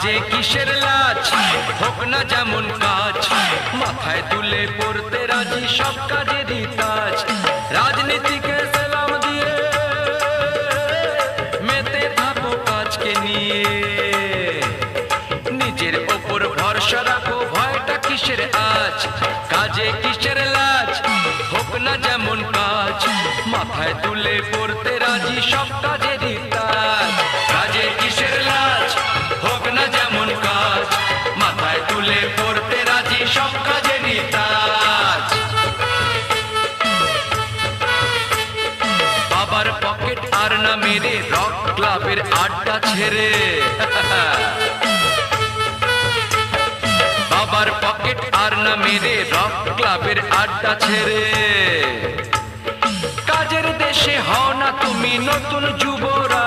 কাজে কিসের লাজ, হোক না যেমন কাজ, মাথায় তুলে পড়তে রাজি সব কাজেরই তাজ। রাজনীতিকে সালাম দিয়ে মেতে থাকো কাজকে নিয়ে, নিজের ওপর ভরসা রাখো, ভয়টা কিসের আজ। কাজে কিসের লাজ, হোক না যেমন কাজ, মাথায় তুলে পড়তে রাজি সব কাজেরই তাজ। কাজে কিসের লাজ, হোক না যেমন কাজ, মাথায় তুলে পড়তে রাজি সব কাজেরই তাজ। বাবার পকেট আর না মেরে রক ক্লাবের আড্ডা ছেড়ে, বাবার পকেট আর না মেরে রক ক্লাবের আড্ডা ছেড়ে, কাজের দেশে হও না তুমি নতুন যুবরা।